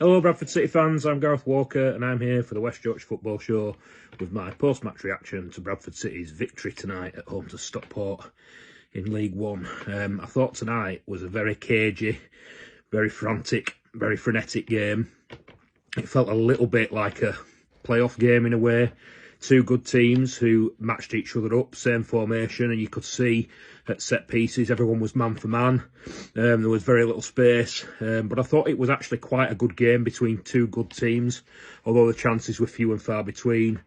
Hello Bradford City fans, I'm Gareth Walker and I'm here for the West Yorkshire Football Show with my post-match reaction to Bradford City's victory tonight at home to Stockport in League One. I thought tonight was a very cagey, very frantic, very frenetic game. It felt a little bit like a playoff game in a way. Two good teams who matched each other up, same formation, and you could see at set pieces everyone was man for man. There was very little space, but I thought it was actually quite a good game between two good teams, although the chances were few and far between.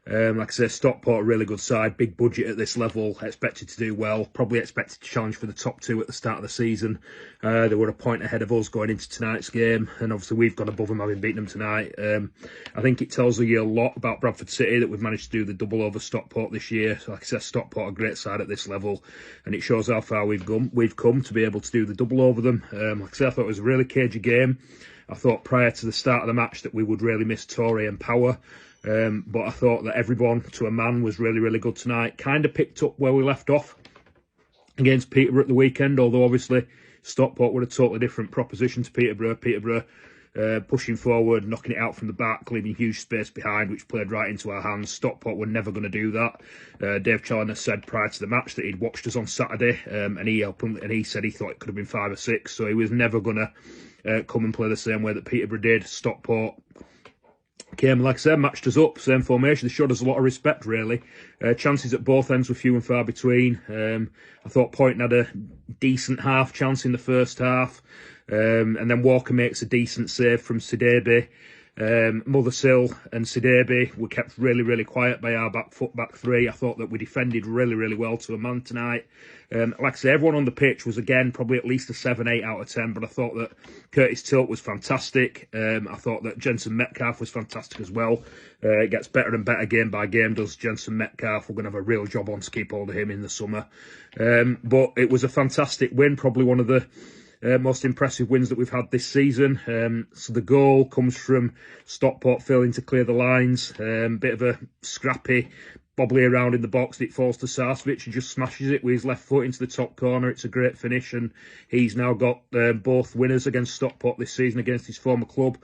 Like I say, Stockport, a really good side, big budget at this level, expected to do well, probably expected to challenge for the top two at the start of the season. They were a point ahead of us going into tonight's game, and obviously we've gone above them having beaten them tonight. I think it tells you a lot about Bradford City that we've managed to do the double over Stockport this year. So like I said, Stockport, a great side at this level, and it shows how far we've come to be able to do the double over them. Like I said, I thought it was a really cagey game. I thought prior to the start of the match that we would really miss Toure and Power. But I thought that everyone, to a man, was really, really good tonight. Kind of picked up where we left off against Peterborough at the weekend, although obviously Stockport were a totally different proposition to Peterborough. Peterborough pushing forward, knocking it out from the back, leaving huge space behind, which played right into our hands. Stockport were never going to do that. Dave Challinor said prior to the match that he'd watched us on Saturday, and he said he thought it could have been 5 or 6, so he was never going to come and play the same way that Peterborough did. Stockport came, like I said, matched us up, same formation. They showed us a lot of respect, really. Chances at both ends were few and far between. I thought Poynton had a decent half chance in the first half. And then Walker makes a decent save from Sidibe. Mothersill and Sidibe were kept really, really quiet by our back three. I thought that we defended really, really well to a man tonight. Like I say, everyone on the pitch was, again, probably at least a 7, 8 out of 10, but I thought that Curtis Tilt was fantastic. I thought that Jensen Metcalf was fantastic as well. It gets better and better game by game, does Jensen Metcalf. We're going to have a real job on to keep hold of him in the summer. But it was a fantastic win, probably one of the most impressive wins that we've had this season. So the goal comes from Stockport failing to clear the lines. Bit of a scrappy, bobbly around in the box. It falls to Sarcevic. He just smashes it with his left foot into the top corner. It's a great finish, and he's now got both winners against Stockport this season against his former club.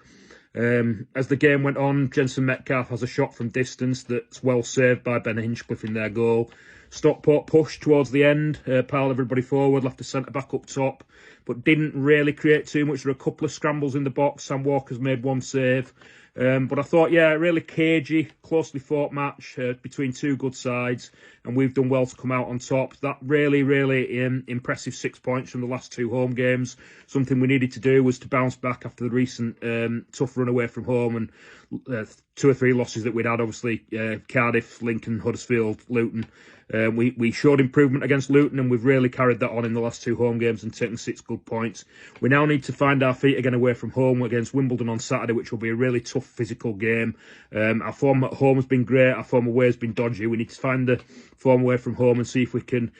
As the game went on, Jensen Metcalf has a shot from distance that's well saved by Ben Hinchcliffe in their goal. Stockport pushed towards the end, piled everybody forward, left the centre-back up top, but didn't really create too much. There were a couple of scrambles in the box. Sam Walker's made one save. But I thought, yeah, a really cagey, closely fought match between two good sides, and we've done well to come out on top. That really, really impressive 6 points from the last two home games. Something we needed to do was to bounce back after the recent tough run away from home and 2 or 3 losses that we'd had, obviously, Cardiff, Lincoln, Huddersfield, Luton. We showed improvement against Luton, and we've really carried that on in the last 2 home games and taken 6 good points. We now need to find our feet again away from home against Wimbledon on Saturday, which will be a really tough physical game. Our form at home has been great. Our form away has been dodgy. We need to find the form away from home and see if we can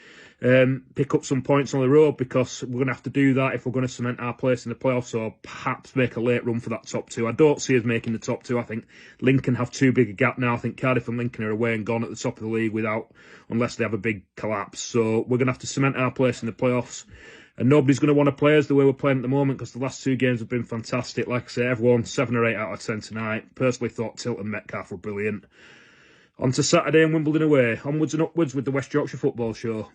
pick up some points on the road, because we're going to have to do that if we're going to cement our place in the playoffs, or perhaps make a late run for that top 2. I don't see us making the top 2. I think Lincoln have too big a gap now. I think Cardiff and Lincoln are away and gone at the top of the league unless they have a big collapse. So we're going to have to cement our place in the playoffs. And nobody's going to want to play us the way we're playing at the moment, because the last 2 games have been fantastic. Like I say, everyone 7 or 8 out of 10 tonight. Personally thought Tilt and Metcalf were brilliant. On to Saturday and Wimbledon away. Onwards and upwards with the West Yorkshire Football Show.